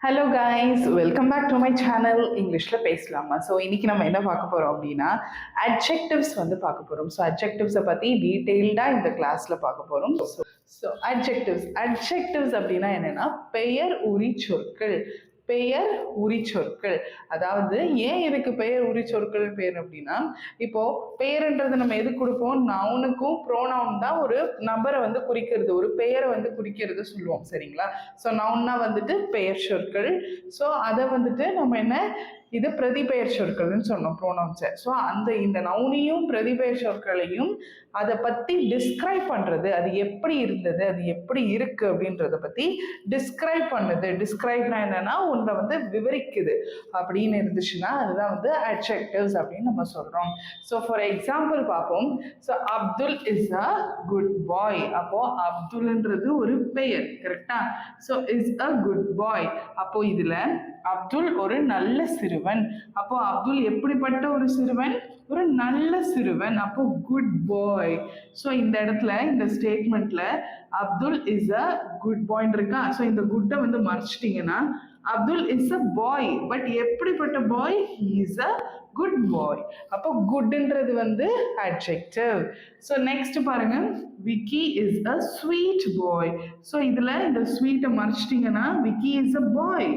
Hello guys, welcome back to my channel. இங்கிலீஷில் பேசலாமா? So இன்னைக்கு நம்ம என்ன பார்க்க போகிறோம் அப்படின்னா அட்ஜெக்டிவ்ஸ் பார்க்க போகிறோம். ஸோ அட்ஜெக்டிவ்ஸை பற்றி டீட்டெயில்டாக இந்த கிளாஸில் பார்க்க போகிறோம். ஸோ அட்ஜெக்டிவ்ஸ் அப்படின்னா என்னென்னா பெயர் உரி சொற்கள். பெயர் உரி சொற்கள், அதாவது ஏன் இதுக்கு பெயர் உரி சொற்கள் பேர் அப்படின்னா, இப்போ பெயர்ன்றது நம்ம எது கொடுப்போம்? நவுனுக்கும் ப்ரோனவுன் தான் ஒரு நபரை குறிக்கிறது, ஒரு பெயரை குறிக்கிறது சொல்லுவோம், சரிங்களா? ஸோ நவுன்னா பெயர் சொற்கள். ஸோ அதை நம்ம என்ன, இது பிரதிபெயர் சொற்கள்னு சொன்னோம் ப்ரோனவுன்ஸை. ஸோ இந்த நவுனையும் பிரதிபெயர் சொற்களையும் அதை பற்றி டிஸ்கிரைப் பண்ணுறது, அது எப்படி இருந்தது, அது எப்படி இருக்கு அப்படின்றத பற்றி டிஸ்கிரைப் பண்ணுது. டிஸ்கிரைப்னா என்னன்னா ஒன்றை விவரிக்குது அப்படின்னு இருந்துச்சுன்னா அதுதான் அட்ஜெக்டிவ்ஸ் அப்படின்னு நம்ம சொல்றோம். ஸோ ஃபார் எக்ஸாம்பிள் பார்ப்போம். So Abdul is a good boy. அப்போ அப்துல்ன்றது ஒரு பெயர், கரெக்டா? So is a good boy. அப்போ இதுல அப்துல் ஒரு நல்ல சிறுவன். அப்போ அப்துல் எப்படிப்பட்ட ஒரு சிறுவன்? ஒரு நல்ல சிறுவன். அப்போ குட் பாய். ஸோ இந்த இடத்துல இந்த ஸ்டேட்மெண்ட்ல Abdul is a good boy இருக்கா? ஸோ இந்த குட்டை மறைச்சிட்டீங்கன்னா Abdul is a boy. But எப்படிப்பட்ட boy? He is a good boy. அப்போ குட்ன்றது அட்ஜெக்டிவ். ஸோ நெக்ஸ்ட் பாருங்க, Vicky is a sweet boy. So இதுல இந்த ஸ்வீட்டை மறைச்சிட்டீங்கன்னா Vicky is a boy.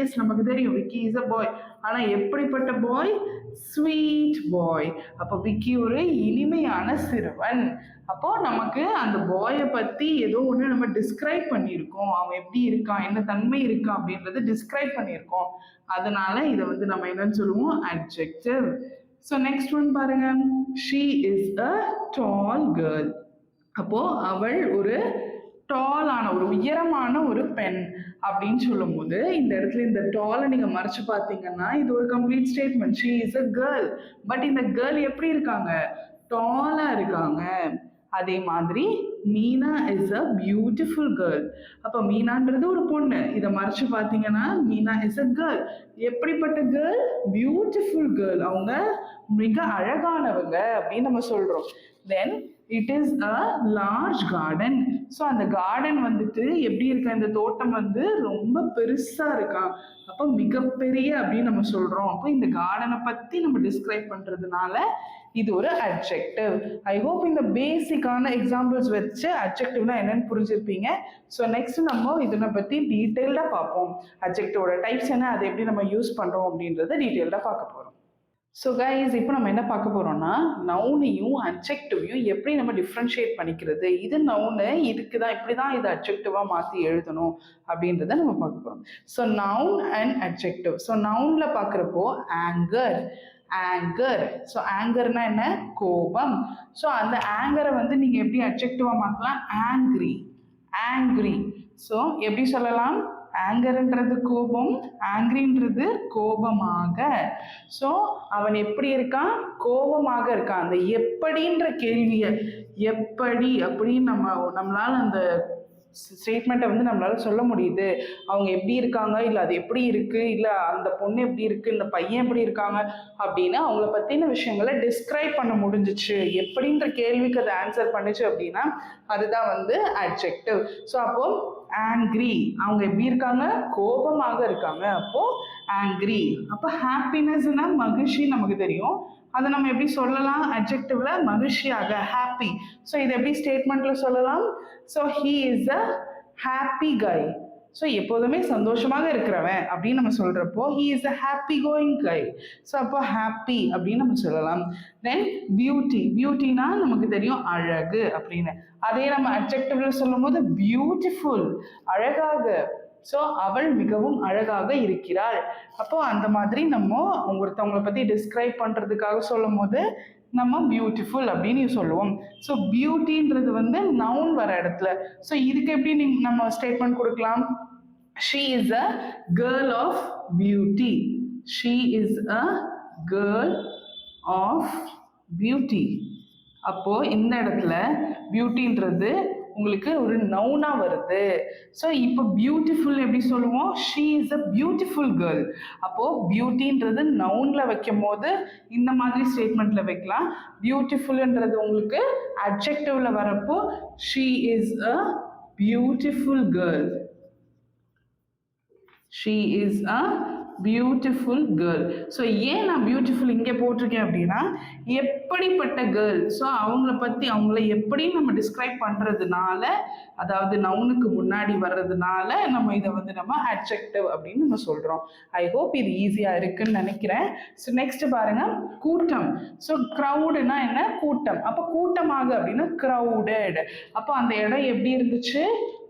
Yes, நமக்கு தெரியும் விக்கி இஸ் அ பாய். ஆனா எப்படிப்பட்ட பாய்? ஸ்வீட் பாய். அப்போ விக்கி ஒரு இனிமையான சிறுவன். அப்போ நமக்கு அந்த பாயை பத்தி ஏதோ ஒன்று நம்ம டிஸ்கிரைப் பண்ணியிருக்கோம். அவன் எப்படி இருக்கான், என்ன தன்மை இருக்கான் அப்படின்றது டிஸ்கிரைப் பண்ணியிருக்கோம். அதனால இதை நம்ம என்னன்னு சொல்லுவோம்? அட்ஜெக்டிவ். ஸோ நெக்ஸ்ட் ஒன் பாருங்க, she is a tall girl. அப்போ அவள் ஒரு டாலான ஒரு உயரமான ஒரு பெண் அப்படின்னு சொல்லும் போது இந்த இடத்துல இந்த டாலை நீங்க மறைச்சு பார்த்தீங்கன்னா இது ஒரு complete statement. She is a girl. But இந்த கேர்ள் எப்படி இருக்காங்க? டாலா இருக்காங்க. அதே மாதிரி Meena is a beautiful girl. அப்போ மீனான்றது ஒரு பொண்ணு, இதை மறைச்சு பார்த்தீங்கன்னா மீனா இஸ் அ கேர்ள். எப்படிப்பட்ட கேர்ள்? Beautiful girl. அவங்க மிக அழகானவங்க அப்படின்னு நம்ம சொல்றோம். Then it is a large garden. So அந்த கார்டன் எப்படி இருக்கா? இந்த தோட்டம் ரொம்ப பெருசா இருக்கா. அப்போ மிகப்பெரிய அப்படின்னு நம்ம சொல்றோம். அப்போ இந்த கார்டனை பத்தி நம்ம டிஸ்கிரைப் பண்றதுனால இது ஒரு அட்ஜெக்டிவ். ஐ ஹோப் இந்த பேசிக்கான எக்ஸாம்பிள்ஸ் வச்சு அட்ஜெக்டிவ்னா என்னன்னு புரிஞ்சிருப்பீங்க. ஸோ நெக்ஸ்ட் நம்ம இதனை பத்தி டீட்டெயில்டா பார்ப்போம். அட்ஜெக்டிவோட டைப்ஸ் என்ன, அதை எப்படி நம்ம யூஸ் பண்றோம் அப்படின்றத டீட்டெயில்டா பார்க்க போறோம். ஸோ கைஸ், இப்போ நம்ம என்ன பார்க்க போறோம்னா நவுனையும் அட்ஜெக்டிவையும் எப்படி நம்ம டிஃப்ரென்ஷியேட் பண்ணிக்கிறது, இது நவுனு, இதுக்கு தான் இப்படி தான் இது அட்ஜெக்டிவாக மாற்றி எழுதணும் அப்படின்றத நம்ம பார்க்க போகிறோம். So noun and adjective. So நவுனில் பார்க்குறப்போ ஆங்கர். ஆங்கர். ஸோ ஆங்கர்னா என்ன? கோபம். ஸோ அந்த ஆங்கரை நீங்கள் எப்படி அட்ஜெக்டிவாக மாற்றலாம்? ஆங்க்ரி. ஆங்க்ரி. ஸோ எப்படி சொல்லலாம்? ஆங்கர்ன்றது கோபம், ஆங்க்ரின்றது கோபமாக. ஸோ அவன் எப்படி இருக்கான்? கோபமாக இருக்கான். அந்த எப்படின்ற கேள்வியை எப்படி அப்படின்னு நம்மளால அந்த ஸ்டேட்மெண்ட்டை நம்மளால சொல்ல முடியுது. அவங்க எப்படி இருக்காங்க, இல்லை அது எப்படி இருக்கு, இல்லை அந்த பொண்ணு எப்படி இருக்கு, இந்த பையன் எப்படி இருக்காங்க அப்படின்னு அவங்கள பத்தின விஷயங்களை டிஸ்கிரைப் பண்ண முடிஞ்சிச்சு. எப்படின்ற கேள்விக்கு அதை ஆன்சர் பண்ணுச்சு அப்படின்னா அதுதான் அட்ஜெக்டிவ். ஸோ அப்போ ஆங்க்ரி, அவங்க எப்படி இருக்காங்க? கோபமாக இருக்காங்க. அப்போ ஆங்க்ரி. அப்போ ஹாப்பினஸ்னா மகிழ்ச்சி, நமக்கு தெரியும். அதை நம்ம எப்படி சொல்லலாம்? அட்ஜெக்டிவ்ல மகிழ்ச்சியாக, ஹாப்பி. ஸோ இதை எப்படி ஸ்டேட்மெண்ட்ல சொல்லலாம்? So he is a happy guy. So எப்போதுமே சந்தோஷமாக இருக்கிறவன் அப்படின்னு நம்ம சொல்றப்போ he is a happy going guy. So அப்போ ஹாப்பி அப்படின்னு நம்ம சொல்லலாம். தென் பியூட்டி. பியூட்டினா நமக்கு தெரியும் அழகு அப்படின்னு. அதே நம்ம அட்ஜெக்டிவ்ல சொல்லும் போது பியூட்டிஃபுல், அழகாக. ஸோ அவள் மிகவும் அழகாக இருக்கிறாள். அப்போ அந்த மாதிரி நம்ம ஒருத்தவங்களை பத்தி டிஸ்கிரைப் பண்றதுக்காக சொல்லும் போது நம்ம பியூட்டிஃபுல் அப்படின்னு சொல்லுவோம். ஸோ பியூட்டின்றது நவுன் வர இடத்துல. ஸோ இதுக்கு எப்படி நம்ம ஸ்டேட்மெண்ட் கொடுக்கலாம்? She is a girl of beauty. She is a girl of beauty. அப்போ இந்த இடத்துல பியூட்டின்றது உங்களுக்கு ஒரு நவுனா வருது. ஸோ இப்போ பியூட்டிஃபுல் எப்படி சொல்லுவோம்? She is a beautiful girl. அப்போ பியூட்டின்றது நவுன்ல வைக்கும் போது இந்த மாதிரி ஸ்டேட்மெண்ட்ல வைக்கலாம். பியூட்டிஃபுல்ன்றது உங்களுக்கு அட்ஜெக்டிவ்ல வரப்போ she is a beautiful girl. She is a beautiful girl. So ஏன் நான் பியூட்டிஃபுல் இங்கே போட்டிருக்கேன் அப்படின்னா, எப்படிப்பட்ட கேர்ள், ஸோ அவங்கள பற்றி அவங்கள எப்படி நம்ம டிஸ்கிரைப் பண்ணுறதுனால, அதாவது நவுனுக்கு முன்னாடி வர்றதுனால நம்ம இதை வந்து நம்ம அட்ஜெக்டிவ் அப்படின்னு நம்ம சொல்கிறோம். ஐ ஹோப் இது ஈஸியாக இருக்குன்னு நினைக்கிறேன். ஸோ நெக்ஸ்ட் பாருங்க, கூட்டம். ஸோ க்ரௌடுனா என்ன? கூட்டம். அப்போ கூட்டமாக அப்படின்னா க்ரௌடட். அப்போ அந்த இடம் எப்படி இருந்துச்சு?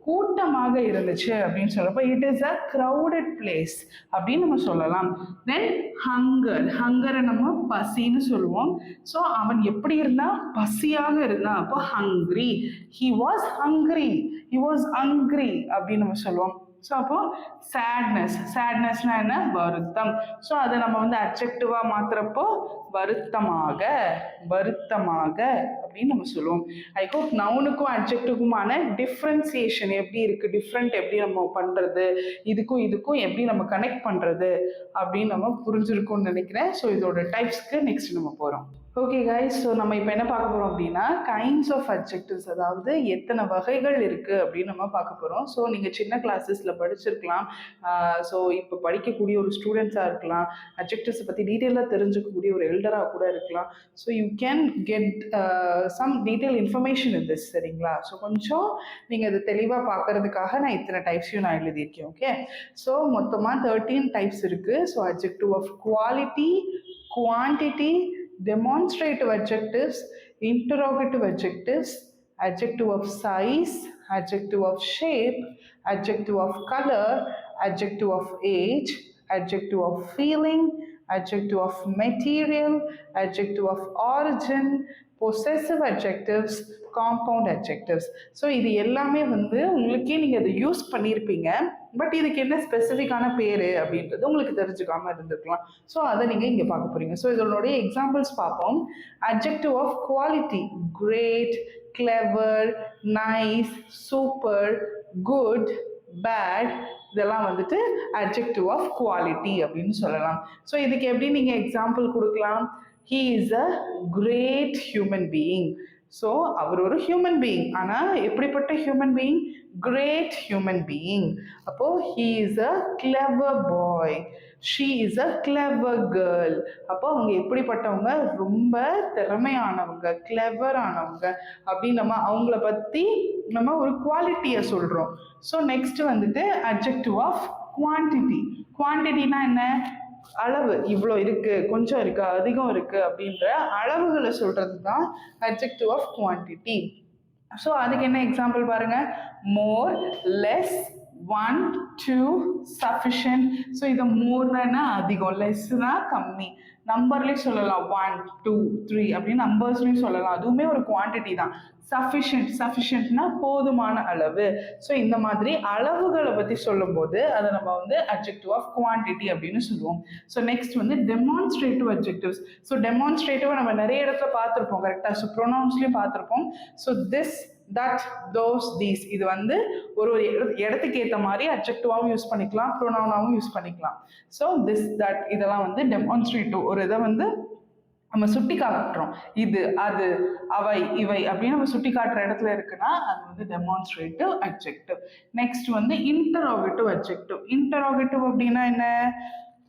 கூட்டமாக இருந்துச்சு அப்படின்னு சொல்றப்போ it is a crowded place அப்படின்னு நம்ம சொல்லலாம். தென் ஹங்கர். ஹங்கரை நம்ம பசின்னு சொல்லுவோம். ஸோ அவன் எப்படி இருந்தா? பசியாக இருந்தான். அப்போ hungry. He was hungry. He was hungry அப்படின்னு நம்ம சொல்லுவோம். ஸோ அப்போ சேட்னஸ். சேட்னஸ்னா என்ன? வருத்தம். ஸோ அதை நம்ம வந்து அட்ஜெக்டிவாக மாத்துறப்போ வருத்தமாக, வருத்தமாக அப்படின்னு நம்ம சொல்லுவோம். ஐ ஹோப் நவுனுக்கும் அட்ஜெக்டிவுக்குமான டிஃப்ரென்சியேஷன் எப்படி இருக்கு, டிஃப்ரெண்ட் எப்படி நம்ம பண்றது, இதுக்கும் இதுக்கும் எப்படி நம்ம கனெக்ட் பண்றது அப்படின்னு நம்ம புரிஞ்சிருக்கும்னு நினைக்கிறேன். ஸோ இதோட டைப்ஸ்க்கு நெக்ஸ்ட் நம்ம போறோம். ஓகே கைஸ், ஸோ நம்ம இப்போ என்ன பார்க்க போகிறோம் அப்படின்னா கைண்ட்ஸ் ஆஃப் அட்ஜெக்டிவ்ஸ், அதாவது எத்தனை வகைகள் இருக்குது அப்படின்னு நம்ம பார்க்க போகிறோம். ஸோ நீங்கள் சின்ன கிளாஸஸில் படிச்சிருக்கலாம். ஸோ இப்போ படிக்கக்கூடிய ஒரு ஸ்டூடெண்ட்ஸாக இருக்கலாம், அட்ஜெக்டிவ்ஸை பற்றி டீட்டெயிலாக தெரிஞ்சுக்கக்கூடிய ஒரு எல்டராக கூட இருக்கலாம். So you can get some detail information in this, சரிங்களா? ஸோ கொஞ்சம் நீங்கள் இது தெளிவாக பார்க்கறதுக்காக நான் இத்தனை டைப்ஸையும் நான் எழுதியிருக்கேன். ஓகே, ஸோ மொத்தமாக 13 டைப்ஸ் இருக்குது. So adjective of quality, quantity, demonstrative adjectives, interrogative adjectives, adjective of size, adjective of shape, adjective of color, adjective of age, adjective of feeling, adjective of material, adjective of origin, possessive adjectives, compound adjectives. So இது எல்லாமே வந்து உங்களுக்கே நீங்கள் அதை use பண்ணியிருப்பீங்க, but இதுக்கு என்ன ஸ்பெசிஃபிக்கான பேர் அப்படின்றது உங்களுக்கு தெரிஞ்சுக்காமல் இருந்திருக்கலாம். ஸோ அதை நீங்கள் இங்கே பார்க்க போகிறீங்க. ஸோ இதனுடைய எக்ஸாம்பிள்ஸ் பார்ப்போம். Adjective of quality, great, clever, nice, super, good, bad, இதெல்லாம் வந்துட்டு அட்ஜெக்டிவ் ஆஃப் குவாலிட்டி அப்படின்னு சொல்லலாம். ஸோ இதுக்கு எப்படி நீங்கள் எக்ஸாம்பிள் கொடுக்கலாம்? He is a great human being. So அவர் ஒரு ஹியூமன் பீயிங். ஆனால் எப்படிப்பட்ட human being? Great human being. அப்போ he is a clever boy, she is a clever girl. அப்போ அவங்க எப்படிப்பட்டவங்க? ரொம்ப திறமையானவங்க, கிளவர் ஆனவங்க அப்படின்னு நம்ம அவங்கள பற்றி நம்ம ஒரு குவாலிட்டியை சொல்கிறோம். ஸோ நெக்ஸ்ட் வந்துட்டு அட்ஜெக்டிவ் ஆஃப் குவான்டிட்டி. குவான்டிட்டினா என்ன? அளவு. இவ்வளோ இருக்கு, கொஞ்சம் இருக்கு, அதிகம் இருக்கு அப்படின்ற அளவுகளை சொல்றது தான் அட்ஜெக்டிவ் ஆஃப் குவான்டிட்டி. ஸோ அதுக்கு என்ன எக்ஸாம்பிள் பாருங்க. மோர், லெஸ், 1, 2, சஃபிஷியன்ட். ஸோ இதை மோர்னா அதிகம், லெஸ்னா கம்மி. நம்பர்லேயும் சொல்லலாம் 1, 2, 3 அப்படின்னு நம்பர்ஸ்லையும் சொல்லலாம். அதுவுமே ஒரு குவான்டிட்டி தான். சஃபிஷியன்ட், சஃபிஷியன்ட்னா போதுமான அளவு. ஸோ இந்த மாதிரி அளவுகளை பற்றி சொல்லும்போது அதை நம்ம வந்து அட்ஜெக்டிவ் ஆஃப் குவான்டிட்டி அப்படின்னு சொல்லுவோம். ஸோ நெக்ஸ்ட் வந்து டெமான்ஸ்ட்ரேட்டிவ் அட்ஜெக்டிவ்ஸ். ஸோ டெமான்ஸ்ட்ரேட்டிவாக நம்ம நிறைய இடத்துல பார்த்துருப்போம், கரெக்டாக. ஸோ ப்ரொனவுன்ஸ்லையும் பார்த்துருப்போம். So this, that, those, these, இது வந்து ஒரு ஒரு இடத்துக்கு ஏற்ற மாதிரி அட்ஜெக்டிவாகவும் யூஸ் பண்ணிக்கலாம், ப்ரொனவுனாகவும் யூஸ் பண்ணிக்கலாம். ஸோ திஸ், தட், இதெல்லாம் வந்து டெமான்ஸ்ட்ரேட்டிவ். ஒரு இதை வந்து நம்ம சுட்டி காட்டுறோம், இது, அது, அவை, இவை அப்படின்னு நம்ம சுட்டி காட்டுற இடத்துல இருக்குன்னா அது வந்து டெமான்ஸ்ட்ரேட்டிவ் அட்ஜெக்டிவ். நெக்ஸ்ட் வந்து இன்டரோகேட்டிவ் அட்ஜெக்டிவ். இன்டரோகேட்டிவ் அப்படின்னா என்ன?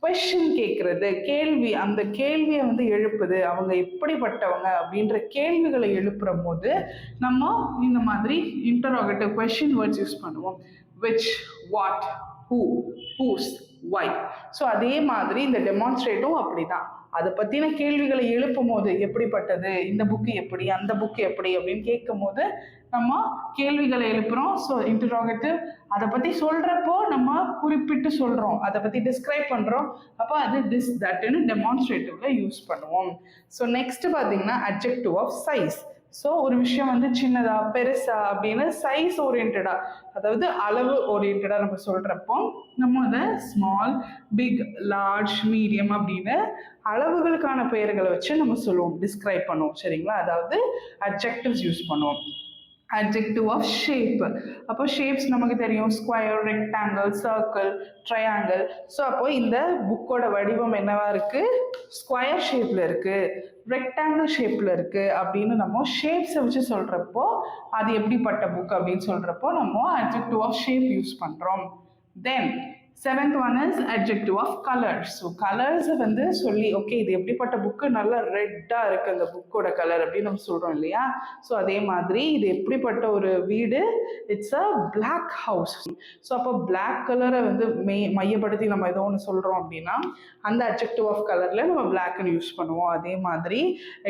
கொஸ்டின் கேட்கறது, கேள்வி. அந்த கேள்வியை வந்து எழுப்புது, அவங்க எப்படிப்பட்டவங்க அப்படின்ற கேள்விகளை எழுப்புற போது நம்ம இந்த மாதிரி இன்டரோகேட்டிவ் கொஸ்டின் வேர்ட்ஸ் யூஸ் பண்ணுவோம். Which, what, who, whose, why. So அதே மாதிரி இந்த டெமான்ஸ்ட்ரேட்டிவ் அப்படிதான். அதை பற்றின கேள்விகளை எழுப்பும் போது, எப்படிப்பட்டது, இந்த புக்கு எப்படி, அந்த புக்கு எப்படி அப்படின்னு கேட்கும் போது நம்ம கேள்விகளை எழுப்புறோம். So interrogative. அதை பற்றி சொல்கிறப்போ நம்ம குறிப்பிட்டு சொல்கிறோம், அதை பற்றி டிஸ்கிரைப் பண்ணுறோம். அப்போ அது திஸ், தட்னு டெமான்ஸ்ட்ரேட்டிவ்ல யூஸ் பண்ணுவோம். ஸோ நெக்ஸ்ட் பார்த்தீங்கன்னா அட்ஜெக்டிவ் ஆஃப் சைஸ். ஸோ ஒரு விஷயம் வந்து சின்னதா, பெருசா அப்படின்னு சைஸ் ஓரியன்டா, அதாவது அளவு ஓரியன்டா நம்ம சொல்றப்போ நம்ம அதை ஸ்மால், பிக், லார்ஜ், மீடியம் அப்படின்னு அளவுகளுக்கான பெயர்களை வச்சு நம்ம சொல்லுவோம், டிஸ்கிரைப் பண்ணுவோம், சரிங்களா? அதாவது அட்ஜெக்டிவ்ஸ் யூஸ் பண்ணுவோம். Adjective of shape. அப்போ ஷேப்ஸ் நமக்கு தெரியும், square, rectangle, circle, triangle. So அப்போ இந்த புக்கோட வடிவம் என்னவா இருக்கு? ஸ்கொயர் ஷேப்ல இருக்கு, ரெக்டாங்கிள் ஷேப்ல இருக்கு அப்படின்னு நம்ம ஷேப்ஸை வச்சு சொல்றப்போ அது எப்படிப்பட்ட புக் அப்படின்னு சொல்றப்போ நம்ம அட்ஜெக்டிவ் ஆஃப் ஷேப் யூஸ் பண்றோம். Then seventh one is adjective of colours. So கலர்ஸை வந்து சொல்லி ஓகே இது எப்படிப்பட்ட புக்கு, நல்லா ரெட்டாக இருக்குது அந்த புக்கோட கலர் அப்படின்னு நம்ம சொல்கிறோம் இல்லையா. ஸோ அதே மாதிரி இது எப்படிப்பட்ட ஒரு வீடு, it's a black house. So அப்போ பிளாக் கலரை வந்து மையப்படுத்தி நம்ம ஏதோ ஒன்று சொல்கிறோம் அப்படின்னா அந்த அட்ஜெக்டிவ் ஆஃப் கலரில் நம்ம பிளாக்னு யூஸ் பண்ணுவோம். அதே மாதிரி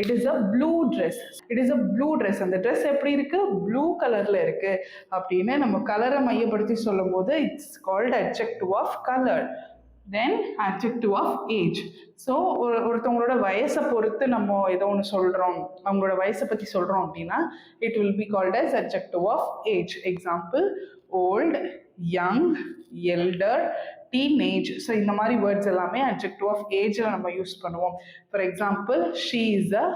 it is a blue dress, it is a blue dress, அந்த ட்ரெஸ் எப்படி இருக்குது, ப்ளூ கலரில் இருக்குது அப்படின்னு நம்ம கலரை மையப்படுத்தி சொல்லும் போது it's called adjective of color. Then adjective of age. So ஒருத்தவங்களோட வயசை பொறுத்து நம்ம ஏதோ ஒன்று சொல்கிறோம், அவங்களோட வயசை பற்றி சொல்கிறோம் அப்படின்னா it will be called as adjective of age. Example old, young, elder, teenage. So இந்த மாதிரி வேர்ட்ஸ் எல்லாமே adjective of ஏஜில் நம்ம யூஸ் பண்ணுவோம். For example she is a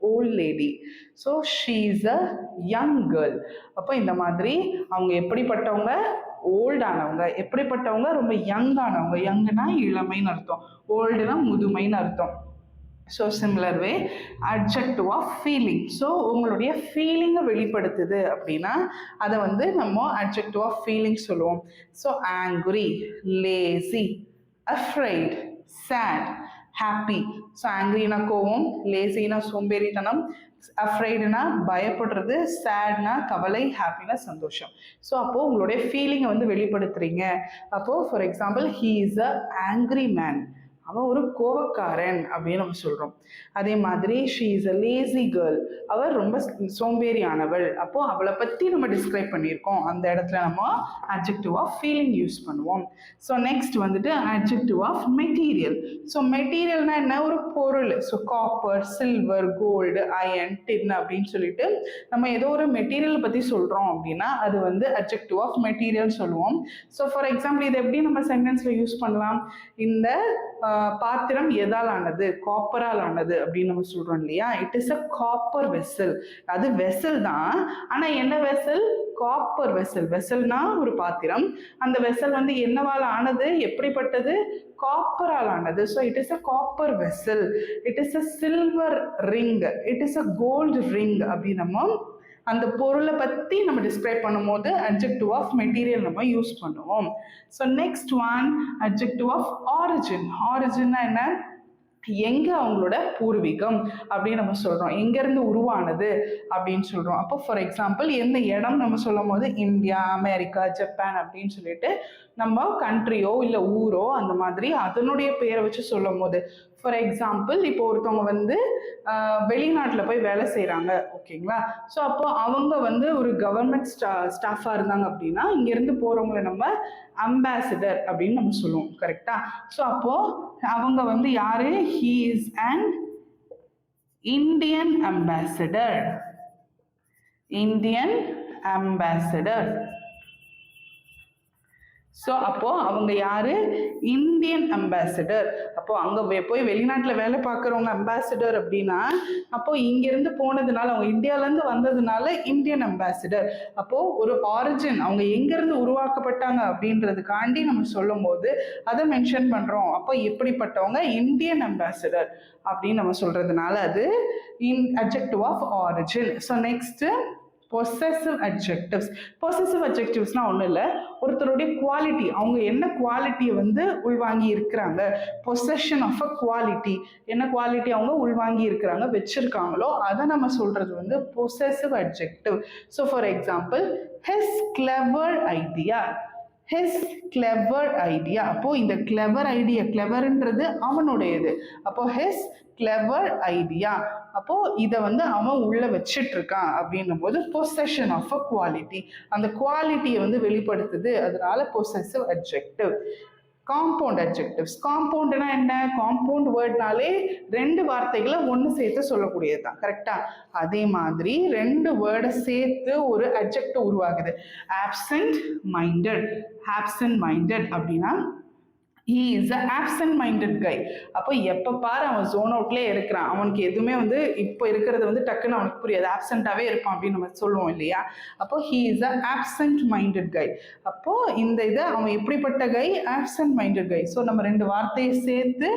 old lady, so she is a young girl. அப்போ இந்த மாதிரி அவங்க எப்படிப்பட்டவங்க, ஓல்டானவங்க, எப்படிப்பட்டவங்க ரொம்ப யங்கானவங்க. யங்குனா இளமைன்னு அர்த்தம், ஓல்டுனா முதுமைன்னு அர்த்தம். So similar way adjective of feeling. So உங்களுடைய ஃபீலிங்கை வெளிப்படுத்துது அப்படின்னா அதை வந்து நம்ம அட்ஜெக்டிவ் ஆஃப் ஃபீலிங் சொல்லுவோம். So angry, lazy, afraid, sad, happy. So ஆங்க்ரினா கோவம், லேசினா சோம்பேறித்தனம், அஃப்ரைடுனா பயப்படுறது, சேட்னா கவலை, ஹாப்பினா சந்தோஷம். ஸோ அப்போது உங்களுடைய ஃபீலிங்கை வந்து வெளிப்படுத்துறீங்க. அப்போது for example he is a angry man, அவன் ஒரு கோவக்காரன் அப்படின்னு நம்ம சொல்கிறோம். அதே மாதிரி she is a lazy girl, அவள் ரொம்ப சோம்பேறியானவள். அப்போது அவளை பற்றி நம்ம டிஸ்கிரைப் பண்ணியிருக்கோம், அந்த இடத்துல நம்ம அட்ஜெக்டிவ் ஆஃப் ஃபீலிங் யூஸ் பண்ணுவோம். ஸோ நெக்ஸ்ட் வந்துட்டு அட்ஜெக்டிவ் ஆஃப் மெட்டீரியல். ஸோ மெட்டீரியல்னா என்ன, ஒரு பொருள். So copper, silver, gold, iron, tin அப்படின்னு சொல்லிட்டு நம்ம ஏதோ ஒரு மெட்டீரியல் பற்றி சொல்கிறோம் அப்படின்னா அது வந்து அட்ஜெக்டிவ் ஆஃப் மெட்டீரியல் சொல்லுவோம். ஸோ ஃபார் எக்ஸாம்பிள் இது எப்படி நம்ம சென்டென்ஸில் யூஸ் பண்ணலாம், இந்த பாத்திரம் எதால் ஆனது, காப்பரால் ஆனது அப்படின்னு நம்ம சொல்றோம் இல்லையா. It is a copper vessel. அது வெசல் தான், ஆனா என்ன வெசல், காப்பர் வெசல். வெசல்னா ஒரு பாத்திரம், அந்த வெசல் வந்து என்னவால் ஆனது, எப்படிப்பட்டது, காப்பரால் ஆனது. So it is a copper vessel. It is a silver ring, it is a gold ring அப்படின்னு நம்ம அந்த பொருளை பற்றி நம்ம டிஸ்கிரைப் பண்ணும்போது அட்ஜெக்டிவ் ஆஃப் மெட்டீரியல் நம்ம யூஸ் பண்ணுவோம். So next one adjective of origin. ஆரிஜின்னா என்ன, எங்கே அவங்களோட பூர்வீகம் அப்படின்னு நம்ம சொல்கிறோம், எங்கேருந்து உருவானது அப்படின்னு சொல்கிறோம். அப்போ ஃபார் எக்ஸாம்பிள் எந்த இடம் நம்ம சொல்லும் போது இந்தியா, அமெரிக்கா, ஜப்பான் அப்படின்னு சொல்லிட்டு நம்ம கண்ட்ரியோ இல்லை ஊரோ அந்த மாதிரி அதனுடைய பேரை வச்சு சொல்லும் போது, ஃபார் எக்ஸாம்பிள் இப்போ ஒருத்தவங்க வந்து வெளிநாட்டில் போய் வேலை செய்கிறாங்க ஓகேங்களா. ஸோ அப்போ அவங்க வந்து ஒரு கவர்மெண்ட் ஸ்டாஃபாக இருந்தாங்க அப்படின்னா இங்கேருந்து போகிறவங்களை நம்ம அம்பாசிடர் அப்படின்னு நம்ம சொல்லுவோம், கரெக்டா. ஸோ அப்போது அவங்க வந்து யார், he is an Indian ambassador, Indian ambassador. So அப்போது அவங்க யார், இந்தியன் அம்பாசிடர். அப்போது அங்கே போய் வெளிநாட்டில் வேலை பார்க்குறவங்க அம்பாசிடர் அப்படின்னா அப்போது இங்கேருந்து போனதுனால, அவங்க இந்தியாவிலேருந்து வந்ததுனால இந்தியன் அம்பாசிடர். அப்போது ஒரு ஆரிஜின், அவங்க எங்கேருந்து உருவாக்கப்பட்டாங்க அப்படின்றதுக்காண்டி நம்ம சொல்லும் போது அதை மென்ஷன் பண்ணுறோம். அப்போ எப்படிப்பட்டவங்க, இந்தியன் அம்பாசிடர் அப்படின்னு நம்ம சொல்கிறதுனால அது adjective of origin. So next possessive adjectives. Possessive அட்ஜெக்டிவ்ஸ்னால் ஒன்றும் இல்லை, ஒருத்தருடைய குவாலிட்டி, அவங்க என்ன குவாலிட்டியை வந்து உள்வாங்கி இருக்கிறாங்க, பொசஷன் ஆஃப் அ குவாலிட்டி, என்ன குவாலிட்டி அவங்க உள்வாங்கி இருக்கிறாங்க, வச்சிருக்காங்களோ அதை நம்ம சொல்கிறது வந்து possessive adjective. So for example his clever idea, his clever idea. அப்போது இந்த கிளவர் ஐடியா, கிளவர்ன்றது அவனுடையது, அப்போது ஹிஸ் கிளவர் ஐடியா. அப்போது இதை வந்து அவன் உள்ளே வச்சிட்டு இருக்கான் அப்படின்னும் போது பொசஷன் ஆஃப் அ குவாலிட்டி, அந்த குவாலிட்டியை வந்து வெளிப்படுத்துது, அதனால பொசசிவ் அட்ஜெக்டிவ். Compound adjectives. காம்பவுண்ட்னா என்ன, காம்பவுண்ட் வேர்ட்னாலே ரெண்டு வார்த்தைகளை ஒன்று சேர்த்து சொல்லக்கூடியது தான், கரெக்டா. அதே மாதிரி ரெண்டு வேர்டை சேர்த்து ஒரு அட்ஜெக்டிவ் உருவாகுது. Absent minded. ஆப்சென்ட் மைண்டட் அப்படின்னா he is a absent minded guy. அப்போ எப்போ பாரு அவன் ஜோன் அவுட்லேயே இருக்கிறான், அவனுக்கு எதுவுமே வந்து இப்போ இருக்கிறது வந்து டக்குன்னு அவனுக்கு புரியாது, ஆப்சண்ட்டாகவே இருப்பான் அப்படின்னு நம்ம சொல்லுவோம் இல்லையா. அப்போ he is a absent minded guy. அப்போ இந்த இதை அவன் எப்படிப்பட்ட guy, absent minded guy. So நம்ம ரெண்டு வார்த்தையை சேர்த்து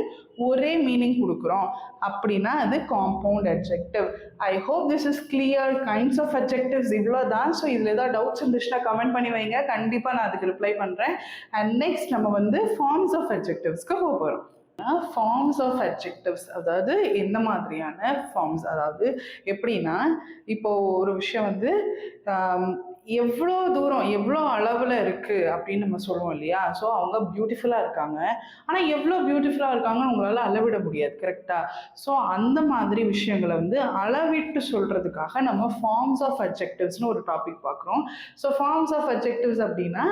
ஒரே மீனிங் கொடுக்குறோம் அப்படின்னா அது compound adjective. I hope this is clear. Kinds of adjectives இவ்வளோ தான். ஸோ இதில் ஏதாவது டவுட்ஸ் இருந்துச்சுன்னா கமெண்ட் பண்ணி வைங்க, கண்டிப்பாக நான் அதுக்கு ரிப்ளை பண்ணுறேன். அண்ட் நெக்ஸ்ட் நம்ம வந்து ஃபார்ம்ஸ் ஆஃப் அட்ஜெக்டிவ்ஸ்க்கு போக போகிறோம். ஃபார்ம்ஸ் ஆஃப் அட்ஜெக்டிவ்ஸ் அதாவது எந்த மாதிரியான ஃபார்ம்ஸ், அதாவது எப்படின்னா இப்போ ஒரு விஷயம் வந்து எவ்வளோ தூரம் எவ்வளோ அளவில் இருக்குது அப்படின்னு நம்ம சொல்லுவோம் இல்லையா. ஸோ அவங்க பியூட்டிஃபுல்லாக இருக்காங்க, ஆனால் எவ்வளோ பியூட்டிஃபுல்லாக இருக்காங்கன்னு உங்களால் அளவிட முடியாது, கரெக்டாக. ஸோ அந்த மாதிரி விஷயங்களை வந்து அளவிட்டு சொல்கிறதுக்காக நம்ம ஃபார்ம்ஸ் ஆஃப் அட்ஜெக்டிவ்ஸ்னு ஒரு டாபிக் பார்க்குறோம். ஸோ ஃபார்ம்ஸ் ஆஃப் அட்ஜெக்டிவ்ஸ் அப்படின்னா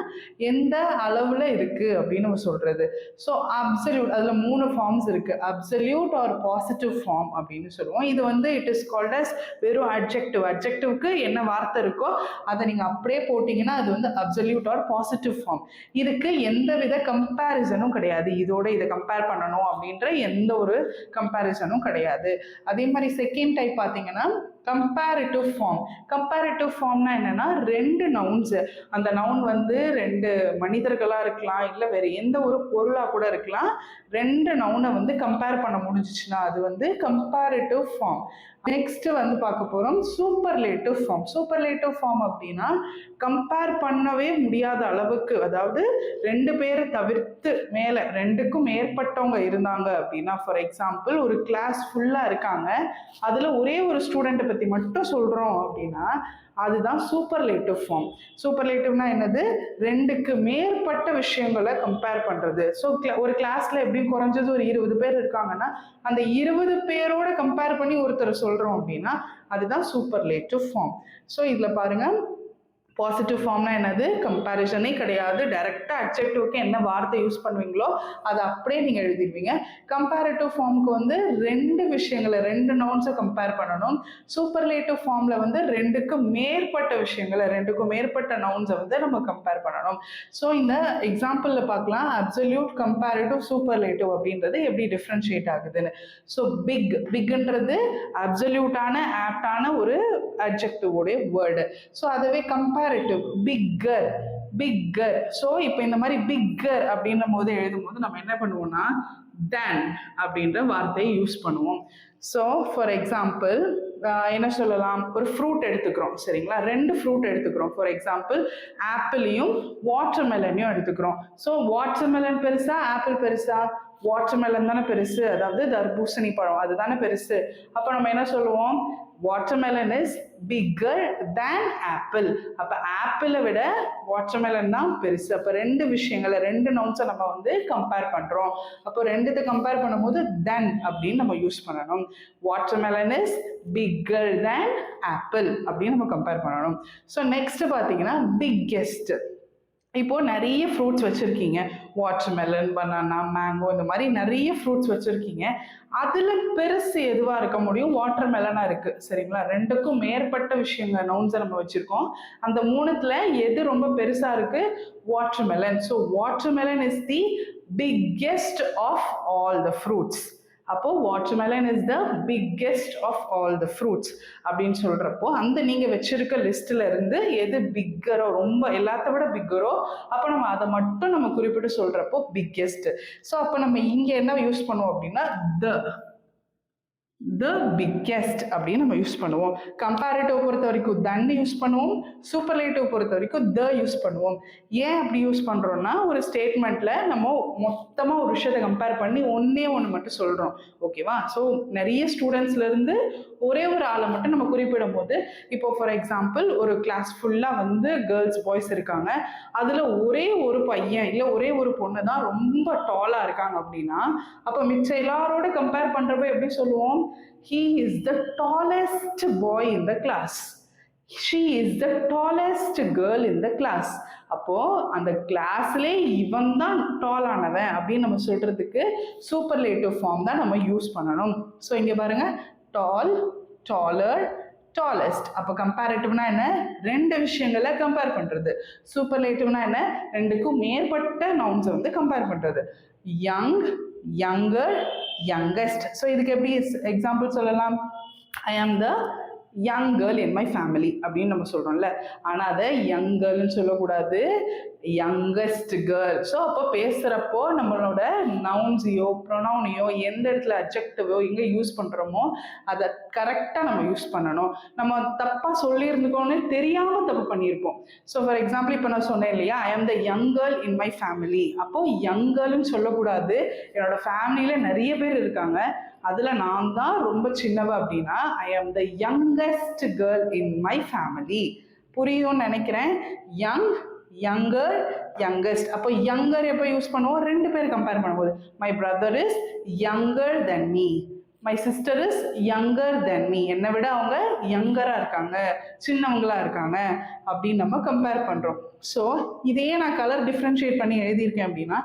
எந்த அளவில் இருக்குது அப்படின்னு நம்ம சொல்கிறது. ஸோ அப்சல்யூட், அதில் 3 ஃபார்ம்ஸ் இருக்குது. அப்சல்யூட் ஆர் பாசிட்டிவ் ஃபார்ம் அப்படின்னு சொல்லுவோம். இது வந்து இட் இஸ் கால்ட் அஸ் வெறும் அட்ஜெக்டிவ். அட்ஜெக்டிவ்க்கு என்ன வார்த்தை இருக்கோ அதை நீங்கள் அப்படியே போட்டிங்கன்னா அது வந்து அப்சல்யூட் ஆர் பாசிட்டிவ் ஃபார்ம். இதுக்கு எந்த வித கம்பேரிசனும் கிடையாது, இதோட இதை கம்பேர் பண்ணணும் அப்படின்ற எந்த ஒரு கம்பேரிசனும் கிடையாது. அதே மாதிரி செகண்ட் டைப் பார்த்தீங்கன்னா கம்பேரிட்டிவ் ஃபார்ம். கம்பேரிட்டிவ் ஃபார்ம்னா என்னன்னா 2 நவுன்ஸ், அந்த நவுன் வந்து 2 மனிதர்களாக இருக்கலாம், இல்லை வேறு எந்த ஒரு பொருளாக கூட இருக்கலாம், 2 நவுனை வந்து கம்பேர் பண்ண முடிஞ்சிச்சுன்னா அது வந்து கம்பேரிட்டிவ் ஃபார்ம். நெக்ஸ்ட் வந்து பார்க்க போகிறோம் சூப்பர்லேட்டிவ் ஃபார்ம். சூப்பர்லேட்டிவ் ஃபார்ம் அப்படின்னா கம்பேர் பண்ணவே முடியாத அளவுக்கு, அதாவது 2 பேரை தவிர்த்து மேலே 2க்கும் மேற்பட்டவங்க இருந்தாங்க அப்படின்னா, ஃபார் எக்ஸாம்பிள் ஒரு கிளாஸ் ஃபுல்லாக இருக்காங்க, அதில் ஒரே ஒரு ஸ்டூடெண்ட்டை பற்றி மட்டும் சொல்கிறோம் அப்படின்னா அதுதான் சூப்பர்லேட்டிவ் ஃபார்ம். சூப்பர்லேட்டிவ்னா என்னது, 2க்கு மேற்பட்ட விஷயங்களை கம்பேர் பண்ணுறது. ஸோ ஒரு கிளாஸில் எப்படியும் குறைஞ்சது ஒரு 20 பேர் இருக்காங்கன்னா அந்த 20 பேரோட கம்பேர் பண்ணி ஒருத்தர் சொல்கிறோம் அப்படின்னா அதுதான் சூப்பர்லேட்டிவ் ஃபார்ம். ஸோ இதில் பாருங்கள், பாசிட்டிவ் ஃபார்ம்னா என்னது, கம்பேரிசனே கிடையாது, டைரக்டாக அட்ஜெக்டிவ்க்கு என்ன வார்த்தை யூஸ் பண்ணுவீங்களோ அதை அப்படியே நீங்கள் எழுதிடுவீங்க. கம்பேரிட்டிவ் ஃபார்முக்கு வந்து 2 விஷயங்களை 2 நவுன்ஸை கம்பேர் பண்ணணும். சூப்பர்லேட்டிவ் ஃபார்மில் வந்து 2க்கும் மேற்பட்ட விஷயங்களை 2க்கும் மேற்பட்ட நவுன்ஸை வந்து நம்ம கம்பேர் பண்ணணும். ஸோ இந்த எக்ஸாம்பிளில் பார்க்கலாம் அப்சல்யூட், கம்பேரிட்டிவ், சூப்பர்லேட்டிவ் அப்படின்றது எப்படி டிஃப்ரென்ஷியேட் ஆகுதுன்னு. ஸோ பிக்ன்றது அப்சல்யூட்டான ஆப்டான ஒரு அட்ஜெக்டிவோடைய வேர்டு. ஸோ அதுவே கம்பேரிட்டிவ் பிக்கர், பிக்கர். ஸோ இப்போ இந்த மாதிரி பிக்கர் அப்படின்ற போது எழுதும் போது நம்ம என்ன பண்ணுவோம்னா than அப்படின்ற வார்த்தையை யூஸ் பண்ணுவோம். ஸோ ஃபார் எக்ஸாம்பிள் என்ன சொல்லலாம், ஒரு ஃப்ரூட் எடுத்துக்கிறோம் சரிங்களா, 2 ஃப்ரூட் எடுத்துக்கிறோம். ஃபார் எக்ஸாம்பிள் ஆப்பிளையும் வாட்டர்மெலனையும் எடுத்துக்கிறோம். ஸோ வாட்டர்மெலன் பெருசா ஆப்பிள் பெருசா, வாட்டர்மெலன் தானே பெருசு, அதாவது தர்பூசணி பழம் அதுதானே பெருசு. அப்போ நம்ம என்ன சொல்லுவோம், watermelon is bigger than apple. அப்போ ஆப்பிளை விட வாட்டர்மெலன் தான் பெருசு. அப்போ 2 விஷயங்களை 2 நவுன்ஸை நம்ம வந்து கம்பேர் பண்ணுறோம். அப்போ 2த்தை கம்பேர் பண்ணும்போது தென் அப்படின்னு நம்ம யூஸ் பண்ணணும். Watermelon is bigger than apple அப்படின்னு நம்ம கம்பேர் பண்ணணும். ஸோ நெக்ஸ்ட் பார்த்தீங்கன்னா பிக்கெஸ்ட். இப்போது நிறைய ஃப்ரூட்ஸ் வச்சுருக்கீங்க, வாட்டர்மெலன், பனானா, மேங்கோ, இந்த மாதிரி நிறைய ஃப்ரூட்ஸ் வச்சுருக்கீங்க. அதில் பெருசு எதுவாக இருக்க முடியும், வாட்டர்மெலனாக இருக்குது சரிங்களா. 2க்கும் மேற்பட்ட விஷயங்கள் நவுன்ஸை நம்ம வச்சுருக்கோம். அந்த 3த்துல எது ரொம்ப பெருசாக இருக்குது, watermelon. So watermelon is the biggest of all the fruits. அப்போ watermelon is the biggest of all the fruits அப்படின்னு சொல்கிறப்போ அந்த நீங்கள் வச்சிருக்க லிஸ்ட்டில் இருந்து எது பிக்கரோ, ரொம்ப எல்லாத்த விட பிக்கரோ, அப்போ நம்ம அதை மட்டும் நம்ம குறிப்பிட்டு சொல்கிறப்போ பிக்கெஸ்ட். ஸோ அப்போ நம்ம இங்கே என்ன யூஸ் பண்ணுவோம் அப்படின்னா த பிக்கெஸ்ட் அப்படின்னு நம்ம யூஸ் பண்ணுவோம். கம்பேரிட்டிவ் பொறுத்த வரைக்கும் தன் யூஸ் பண்ணுவோம், சூப்பர்லேட்டிவ் பொறுத்த வரைக்கும் த யூஸ் பண்ணுவோம். ஏன் அப்படி யூஸ் பண்ணுறோம்னா ஒரு ஸ்டேட்மெண்ட்டில் நம்ம மொத்தமாக ஒரு விஷயத்தை கம்பேர் பண்ணி ஒன்றே ஒன்று மட்டும் சொல்கிறோம், ஓகேவா. ஸோ நிறைய ஸ்டூடெண்ட்ஸ்லேருந்து ஒரே ஒரு ஆளை மட்டும் நம்ம குறிப்பிடும் போது, இப்போ ஃபார் எக்ஸாம்பிள் ஒரு கிளாஸ் ஃபுல்லாக வந்து கேர்ள்ஸ் பாய்ஸ் இருக்காங்க, அதில் ஒரே ஒரு பையன் இல்லை ஒரே ஒரு பொண்ணு தான் ரொம்ப டாலாக இருக்காங்க அப்படின்னா அப்போ மிச்சம் எல்லாரோட கம்பேர் பண்ணுறப்ப எப்படி சொல்லுவோம், he is the tallest boy in the class, she is the tallest girl in the class. அப்போ அந்த கிளாஸ்லே இவன் தான் டால் ஆனவன் அப்படின்னு நம்ம சொல்றதுக்கு சூப்பர்லேட்டிவ் ஃபார்ம் தான் நம்ம யூஸ் பண்ணணும். ஸோ இங்கே பாருங்க, டால், டாலர், டாலஸ்ட். அப்போ கம்பேரிட்டிவ்னா என்ன? ரெண்டு விஷயங்களை கம்பேர் பண்றது. சூப்பர்லேட்டிவ்னா என்ன? ரெண்டுக்கும் மேற்பட்ட நவுன்ஸை வந்து கம்பேர் பண்றது. Young, younger, youngest. ஸோ இதுக்கு எப்படி எக்ஸாம்பிள் சொல்லலாம்? ஐ ஆம் the young girl in my family அப்படின்னு நம்ம சொல்றோம்ல. ஆனால் அதை யங் கேர்ள்னு சொல்லக்கூடாது, யங்கஸ்ட் கேர்ள். ஸோ அப்போ பேசுகிறப்போ நம்மளோட நவுன்ஸையோ ப்ரொனவுனையோ எந்த இடத்துல அட்ஜெக்டிவோ எங்கே யூஸ் பண்ணுறோமோ அதை கரெக்டாக நம்ம யூஸ் பண்ணணும். நம்ம தப்பாக சொல்லியிருந்துக்கோன்னு தெரியாமல் தப்பு பண்ணியிருப்போம். ஸோ ஃபார் எக்ஸாம்பிள் இப்போ நான் சொன்னேன் இல்லையா, ஐ ஆம் the young girl in my family. அப்போது யங் கேர்ள்னு சொல்லக்கூடாது, என்னோட ஃபேமிலியில் நிறைய பேர் இருக்காங்க, அதில் நான் தான் ரொம்ப சின்னவ அப்படின்னா ஐ ஆம் the youngest girl in my family. புரியும்னு நினைக்கிறேன். Young, younger, youngest. அப்போ யங்கர் எப்போ யூஸ் பண்ணுவோம்? ரெண்டு பேர் கம்பேர் பண்ணும்போது. My brother is younger than me, my sister is younger than me. என்னை விட அவங்க யங்கராக இருக்காங்க, சின்னவங்களா இருக்காங்க அப்படின்னு நம்ம கம்பேர் பண்ணுறோம். ஸோ இதையே நான் கலர் டிஃப்ரென்ஷியேட் பண்ணி எழுதியிருக்கேன் அப்படின்னா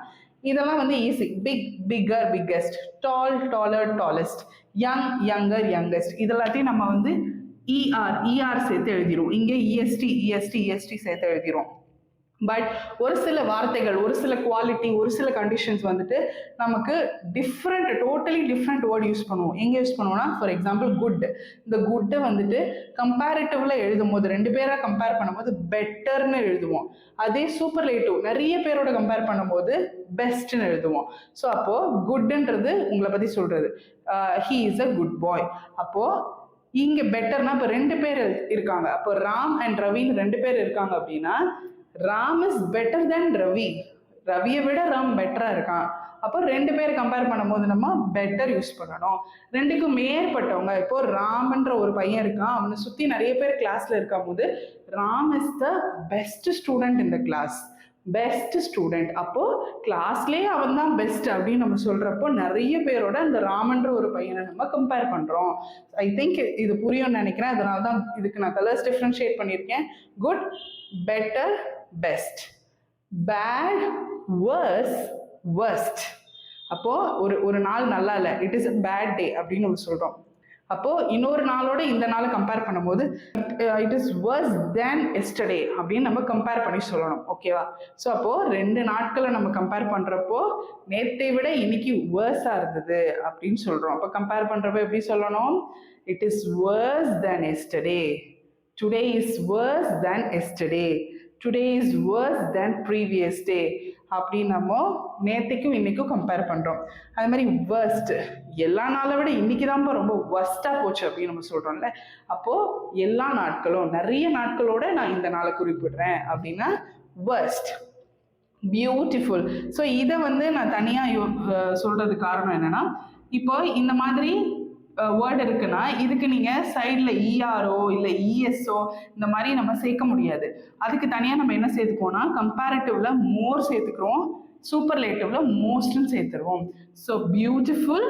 இதெல்லாம் வந்து easy. Big, bigger, biggest, tall, taller, tallest, young, younger, youngest. இதெல்லாத்தையும் நம்ம வந்து இஆர் சேர்த்து எழுதிரும். இங்கே இஎஸ்டி, இஎஸ்டி, இஎஸ்டி சேர்த்து எழுதிரும். பட் ஒரு சில வார்த்தைகள், ஒரு சில குவாலிட்டி, ஒரு சில கண்டிஷன்ஸ் வந்துட்டு நமக்கு different, totally different word use பண்ணுவோம். எங்கே யூஸ் பண்ணுவோம்னா ஃபார் எக்ஸாம்பிள் குட். இந்த குட்டை வந்துட்டு கம்பேரிட்டிவ்ல எழுதும் போது, ரெண்டு பேரை கம்பேர் பண்ணும்போது பெட்டர்னு எழுதுவோம். அதே சூப்பர்லேட்டிவ் நிறைய பேரோட கம்பேர் பண்ணும்போது பெஸ்ட்னு எழுதுவோம். ஸோ அப்போ குட்ன்றது உங்களை பத்தி சொல்றது, he is a good boy. அப்போ இங்க பெட்டர்னா இப்போ ரெண்டு பேர் இருக்காங்க, அப்போ ராம் அண்ட் ரவின்னு ரெண்டு பேர் இருக்காங்க அப்படின்னா ராம் இஸ் பெட்டர் தென் ரவி. ரவியை விட ராம் பெட்டரா இருக்கான். அப்போ ரெண்டு பேர் கம்பேர் பண்ணும்போது நம்ம பெட்டர் யூஸ் பண்ணணும். ரெண்டுக்கும் மேற்பட்டவங்க, இப்போ ராம்ன்ற ஒரு பையன் இருக்கான், அவனை சுத்தி நிறைய பேர் கிளாஸ்ல இருக்கும் போது Ram is the best student in the class, best student. அப்போ கிளாஸ்லேயே அவன் தான் பெஸ்ட் அப்படின்னு நம்ம சொல்றப்போ நிறைய பேரோட அந்த ராமன்ற ஒரு பையனை நம்ம கம்பேர் பண்றோம். ஐ திங்க் இது புரியும்னு நினைக்கிறேன். அதனால தான் இதுக்கு நான் கலர்ஸ் டிஃப்ரென்ஷியேட் பண்ணியிருக்கேன். Good, better, best. Bad, worse, worst. அப்போ ஒரு நாள் நல்லா இல்லை, it is a bad day அப்படின்னு நம்ம சொல்றோம். அப்போ இன்னொரு நாளோட இந்த நாளை கம்பேர் பண்ணும்போது it is worse than yesterday அப்படின்னு நம்ம கம்பேர் பண்ணி சொல்லணும். ஓகேவா? ஸோ அப்போ ரெண்டு நாட்களை நம்ம கம்பேர் பண்றப்போ நேற்றை விட இன்னைக்கு வேர்ஸா இருந்தது அப்படின்னு சொல்றோம். அப்போ கம்பேர் பண்றப்போ எப்படி சொல்லணும்? It is worse than yesterday, today is worse than yesterday, today is worse than previous day அப்படின்னு நம்ம நேற்றுக்கும் இன்னைக்கும் கம்பேர் பண்ணுறோம். அது மாதிரி வர்ஸ்ட், எல்லா நாளை விட இன்னைக்கு தான்ப்பா ரொம்ப வர்ஸ்ட்டாக போச்சு அப்படின்னு நம்ம சொல்கிறோம்ல. அப்போது எல்லா நாட்களும், நிறைய நாட்களோட நான் இந்த நாளை குறிப்பிடுறேன் அப்படின்னா வர்ஸ்ட். பியூட்டிஃபுல். ஸோ இதை வந்து நான் தனியாக சொல்கிறதுக்கு காரணம் என்னென்னா, இப்போ இந்த மாதிரி வேர்டு இருக்குன்னா இதுக்கு நீங்கள் சைடில் இஆரோ இல்லை இஎஸ்ஓ இந்த மாதிரி நம்ம சேர்க்க முடியாது. அதுக்கு தனியாக நம்ம என்ன சேர்த்துக்கோன்னா கம்பேரிட்டிவ்ல மோர் சேர்த்துக்கிறோம், சூப்பர்லேட்டிவ்ல மோஸ்ட்னு சேர்த்துருவோம். So beautiful,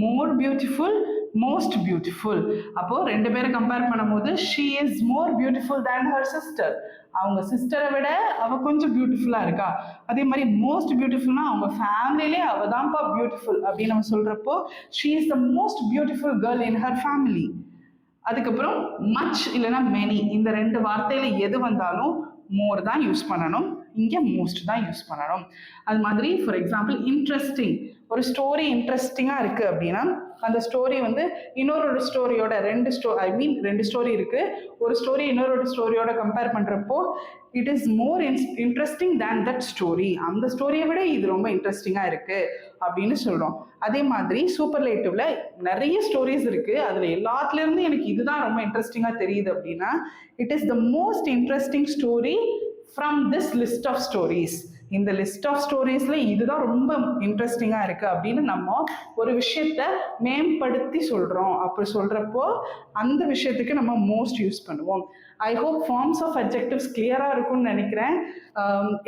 more beautiful, most beautiful. அப்போ ரெண்டு பேரை கம்பேர் பண்ணும்போது she is more beautiful than her sister. அவங்க சிஸ்டரை விட அவ கொஞ்சம் பியூட்டிஃபுல்லா இருக்கா. அதே மாதிரி மோஸ்ட் பியூட்டிஃபுல்னா அவங்க ஃபேமிலியிலே அவ தான்ப்பா பியூட்டிஃபுல் அப்படின்னு நம்ம சொல்றப்போ she is the most beautiful girl in her family. அதுக்கப்புறம் மச் இல்லைன்னா மெனி, இந்த ரெண்டு வார்த்தையில எது வந்தாலும் மோர் தான் யூஸ் பண்ணணும், இங்கே மோஸ்ட் தான் யூஸ் பண்ணணும். அது மாதிரி ஃபார் எக்ஸாம்பிள் இன்ட்ரெஸ்டிங், ஒரு ஸ்டோரி இன்ட்ரெஸ்டிங்காக இருக்குது அப்படின்னா அந்த ஸ்டோரி வந்து இன்னொரு ஸ்டோரியோட ரெண்டு ஸ்டோரி இருக்குது, ஒரு ஸ்டோரி இன்னொரு ஸ்டோரியோட கம்பேர் பண்ணுறப்போ it is more interesting than that story. அந்த ஸ்டோரியை விட இது ரொம்ப இன்ட்ரெஸ்டிங்காக இருக்குது அப்படின்னு சொல்கிறோம். அதே மாதிரி சூப்பர்லேட்டிவ்ல நிறைய ஸ்டோரிஸ் இருக்குது, அதில் எல்லாத்துலேருந்து எனக்கு இதுதான் ரொம்ப இன்ட்ரெஸ்டிங்காக தெரியுது அப்படின்னா it is the most interesting story from this list of stories. இந்த லிஸ்ட் ஆஃப் ஸ்டோரிஸ்ல இதுதான் ரொம்ப இன்ட்ரெஸ்டிங்காக இருக்கு அப்படின்னு நம்ம ஒரு விஷயத்த மேம்படுத்தி சொல்றோம். அப்படி சொல்றப்போ அந்த விஷயத்துக்கு நம்ம மோஸ்ட் யூஸ் பண்ணுவோம். I hope forms of adjectives கிளியரா இருக்கும்னு நினைக்கிறேன்.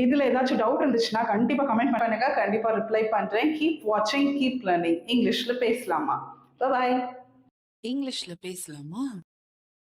இதுல ஏதாச்சும் டவுட் இருந்துச்சுன்னா கண்டிப்பா கமெண்ட் பண்ணுங்க, கண்டிப்பா ரிப்ளை பண்றேன். கீப் வாட்சிங், கீப் லேர்னிங். இங்கிலீஷ்ல பேசலாமா? பாய். இங்கிலீஷ்ல பேசலாமா?